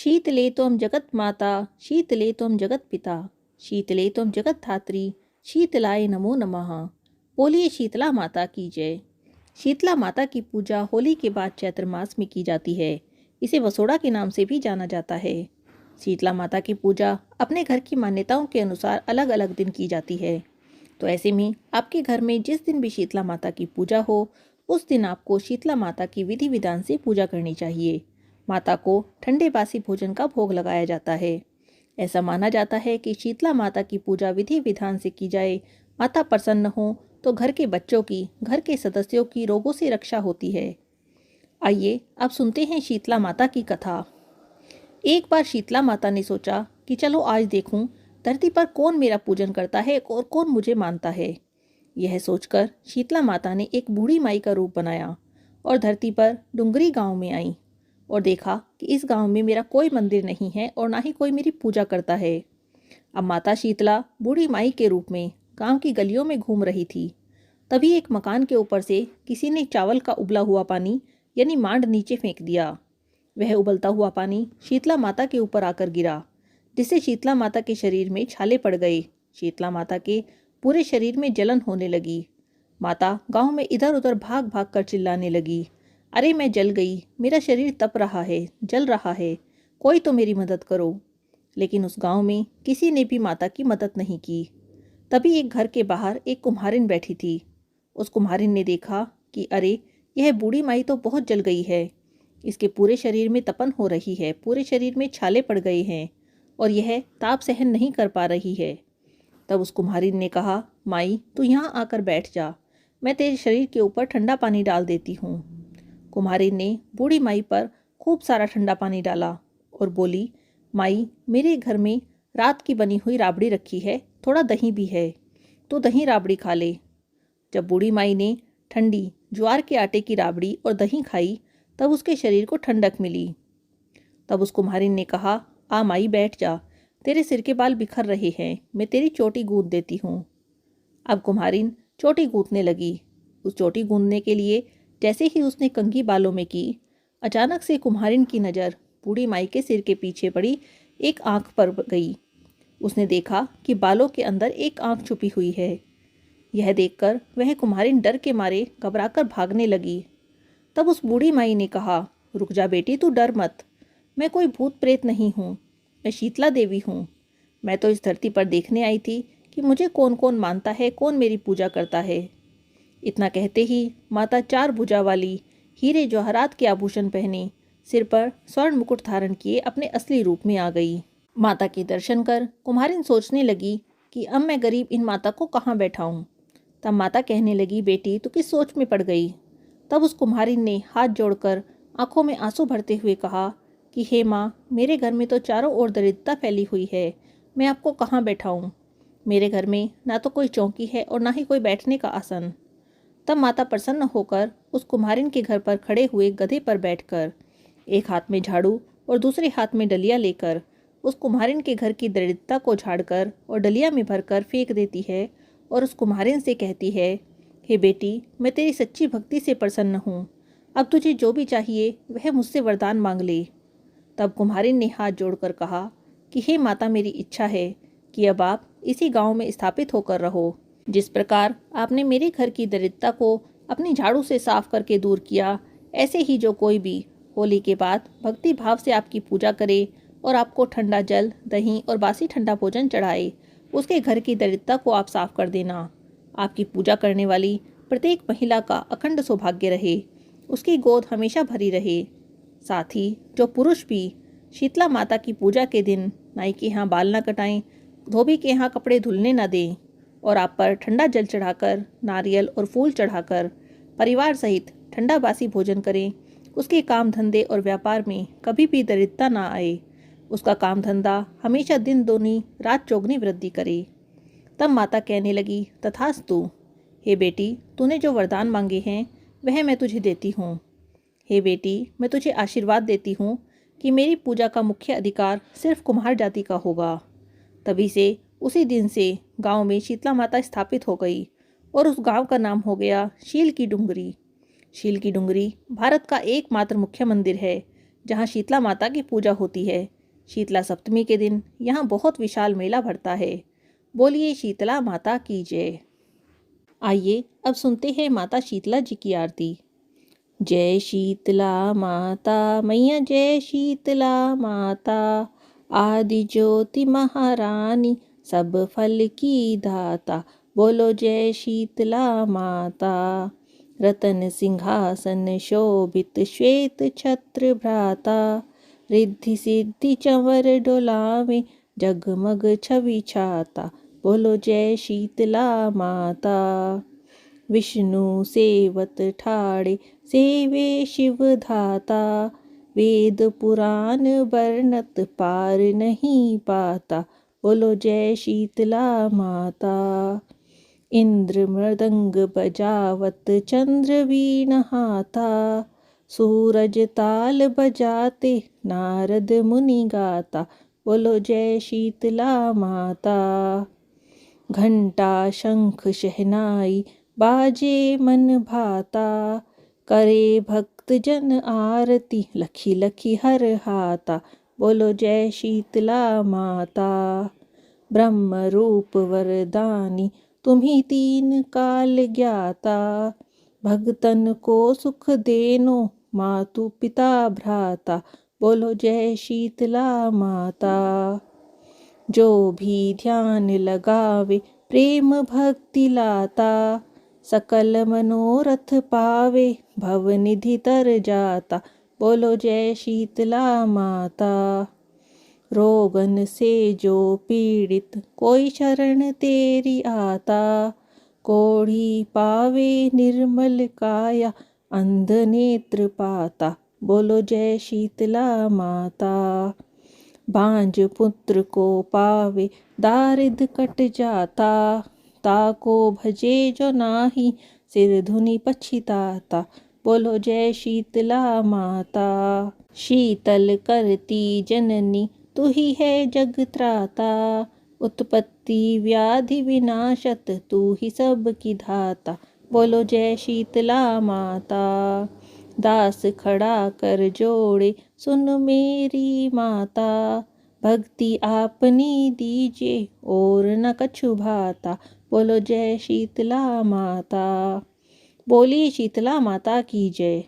शीतले त्वं जगत माता, शीतले त्वं जगत पिता, शीतले त्वं जगत धात्री, शीतलाय नमो नमः। बोलिए शीतला माता की जय। शीतला माता की पूजा होली के बाद चैत्र मास में की जाती है। इसे वसोड़ा के नाम से भी जाना जाता है। शीतला माता की पूजा अपने घर की मान्यताओं के अनुसार अलग अलग दिन की जाती है। तो ऐसे में आपके घर में जिस दिन भी शीतला माता की पूजा हो, उस दिन आपको शीतला माता की विधि विधान से पूजा करनी चाहिए। माता को ठंडे बासी भोजन का भोग लगाया जाता है। ऐसा माना जाता है कि शीतला माता की पूजा विधि विधान से की जाए, माता प्रसन्न हो तो घर के बच्चों की, घर के सदस्यों की रोगों से रक्षा होती है। आइए अब सुनते हैं शीतला माता की कथा। एक बार शीतला माता ने सोचा कि चलो आज देखूं धरती पर कौन मेरा पूजन करता है और कौन मुझे मानता है। यह सोचकर शीतला माता ने एक बूढ़ी माई का रूप बनाया और धरती पर डुंगरी गांव में आई और देखा कि इस गांव में मेरा कोई मंदिर नहीं है और ना ही कोई मेरी पूजा करता है। अब माता शीतला बूढ़ी माई के रूप में गांव की गलियों में घूम रही थी। तभी एक मकान के ऊपर से किसी ने चावल का उबला हुआ पानी यानी मांड नीचे फेंक दिया। वह उबलता हुआ पानी शीतला माता के ऊपर आकर गिरा, जिससे शीतला माता के शरीर में छाले पड़ गए। शीतला माता के पूरे शरीर में जलन होने लगी। माता गांव में इधर उधर भाग भाग कर चिल्लाने लगी, अरे मैं जल गई, मेरा शरीर तप रहा है, जल रहा है, कोई तो मेरी मदद करो। लेकिन उस गांव में किसी ने भी माता की मदद नहीं की। तभी एक घर के बाहर एक कुम्हारिन बैठी थी। उस कुम्हारिन ने देखा कि अरे यह बूढ़ी माई तो बहुत जल गई है, इसके पूरे शरीर में तपन हो रही है, पूरे शरीर में छाले पड़ गए हैं और यह ताप सहन नहीं कर पा रही है। तब उस कुम्हारिन ने कहा, माई तू यहाँ आकर बैठ जा, मैं तेरे शरीर के ऊपर ठंडा पानी डाल देती हूँ। कुम्हारिन ने बूढ़ी माई पर खूब सारा ठंडा पानी डाला और बोली, माई मेरे घर में रात की बनी हुई राबड़ी रखी है, थोड़ा दही भी है, तो दही राबड़ी खा ले। जब बूढ़ी माई ने ठंडी ज्वार के आटे की राबड़ी और दही खाई, तब उसके शरीर को ठंडक मिली। तब उस कुम्हारिन ने कहा, आ माई बैठ जा, तेरे सिर के बाल बिखर रहे हैं, मैं तेरी चोटी गूंथ देती हूँ। अब कुम्हारिन चोटी गूंथने लगी। उस चोटी गूंथने के लिए जैसे ही उसने कंघी बालों में की, अचानक से कुम्हारिन की नज़र बूढ़ी माई के सिर के पीछे पड़ी एक आंख पर गई। उसने देखा कि बालों के अंदर एक आंख छुपी हुई है। यह देखकर वह कुम्हारिन डर के मारे घबराकर भागने लगी। तब उस बूढ़ी माई ने कहा, रुक जा बेटी, तू डर मत, मैं कोई भूत प्रेत नहीं हूँ, मैं शीतला देवी हूँ। मैं तो इस धरती पर देखने आई थी कि मुझे कौन कौन मानता है, कौन मेरी पूजा करता है। इतना कहते ही माता चार भुजा वाली हीरे जवाहरात के आभूषण पहने, सिर पर स्वर्ण मुकुट धारण किए अपने असली रूप में आ गई। माता के दर्शन कर कुम्हारिन सोचने लगी कि अब मैं गरीब इन माता को कहाँ बैठाऊं। तब माता कहने लगी, बेटी तू किस सोच में पड़ गई। तब उस कुम्हारिन ने हाथ जोड़कर आंखों में आंसू भरते हुए कहा कि हे माँ, मेरे घर में तो चारों ओर दरिद्रता फैली हुई है, मैं आपको कहाँ बैठाऊं। मेरे घर में ना तो कोई चौकी है और ना ही कोई बैठने का आसन। तब माता प्रसन्न होकर उस कुम्हारिन के घर पर खड़े हुए गधे पर बैठकर, एक हाथ में झाड़ू और दूसरे हाथ में डलिया लेकर, उस कुम्हारिन के घर की दरिद्रता को झाड़कर और डलिया में भरकर फेंक देती है और उस कुम्हारिन से कहती है, हे बेटी, मैं तेरी सच्ची भक्ति से प्रसन्न हूँ, अब तुझे जो भी चाहिए वह मुझसे वरदान मांग ले। तब कुम्हारिन ने हाथ जोड़कर कहा कि हे माता, मेरी इच्छा है कि अब आप इसी गांव में स्थापित होकर रहो। जिस प्रकार आपने मेरे घर की दरिद्रता को अपनी झाड़ू से साफ करके दूर किया, ऐसे ही जो कोई भी होली के बाद भक्ति भाव से आपकी पूजा करे और आपको ठंडा जल, दही और बासी ठंडा भोजन चढ़ाए, उसके घर की दरिद्रता को आप साफ कर देना। आपकी पूजा करने वाली प्रत्येक महिला का अखंड सौभाग्य रहे, उसकी गोद हमेशा भरी रहे। साथ ही जो पुरुष भी शीतला माता की पूजा के दिन नाई के यहाँ बाल न कटाएं, धोबी के यहाँ कपड़े धुलने न दें और आप पर ठंडा जल चढ़ाकर, नारियल और फूल चढ़ाकर परिवार सहित ठंडा बासी भोजन करें, उसके काम धंधे और व्यापार में कभी भी दरिद्रता ना आए, उसका काम धंधा हमेशा दिन दोनी रात चौगनी वृद्धि करे। तब माता कहने लगी, तथास्तु, हे बेटी, तूने जो वरदान मांगे हैं वह मैं तुझे देती हूँ। हे बेटी, मैं तुझे आशीर्वाद देती हूँ कि मेरी पूजा का मुख्य अधिकार सिर्फ कुम्हार जाति का होगा। तभी से उसी दिन से गांव में शीतला माता स्थापित हो गई और उस गांव का नाम हो गया शील की डुंगरी। शील की डुंगरी भारत का एकमात्र मुख्य मंदिर है, जहाँ शीतला माता की पूजा होती है। शीतला सप्तमी के दिन यहाँ बहुत विशाल मेला भरता है। बोलिए शीतला माता की जय। आइए अब सुनते हैं माता शीतला जी की आरती। जय शीतला माता मैया, जय शीतला माता, आदि ज्योति महारानी, सब फल की दाता। बोलो जय शीतला माता। रतन सिंहासन शोभित श्वेत छत्र भ्राता, रिद्धि सिद्धि चंवर डोलावे, जगमग छवि छाता। बोलो जय शीतला माता। विष्णु सेवत ठाड़े, सेवे शिव धाता, वेद पुराण वर्णत पार नहीं पाता। बोलो जय शीतला माता। इंद्र मृदंग बजावत चंद्र वीण हाता, सूरज ताल बजाते नारद मुनि गाता। बोलो जय शीतला माता। घंटा शंख शहनाई बाजे मन भाता, करे भक्त जन आरती लखी लखी हर हाता। बोलो जय शीतला माता। ब्रह्म रूप वरदानी, तुम्ही तीन काल ज्ञाता, भगतन को सुख देनो, मातु पिता भ्राता। बोलो जय शीतला माता। जो भी ध्यान लगावे, प्रेम भक्ति लाता, सकल मनोरथ पावे, भवनिधि तर जाता। बोलो जय शीतला माता। रोगन से जो पीड़ित, कोई शरण तेरी आता, कोढ़ी पावे निर्मल काया, अंध नेत्र पाता। बोलो जय शीतला माता। भांज पुत्र को पावे, दारिद कट जाता, ताको भजे जो नाही, सिर धुनि पछिताता। बोलो जय शीतला माता। शीतल करती जननी, तू ही है जग त्राता, उत्पत्ति व्याधि विनाशत, तू ही सब की धाता। बोलो जय शीतला माता। दास खड़ा कर जोड़े, सुन मेरी माता, भक्ति आपनी दीजिए, और न कछु भाता। बोलो जय शीतला माता। बोली शीतला माता की जय।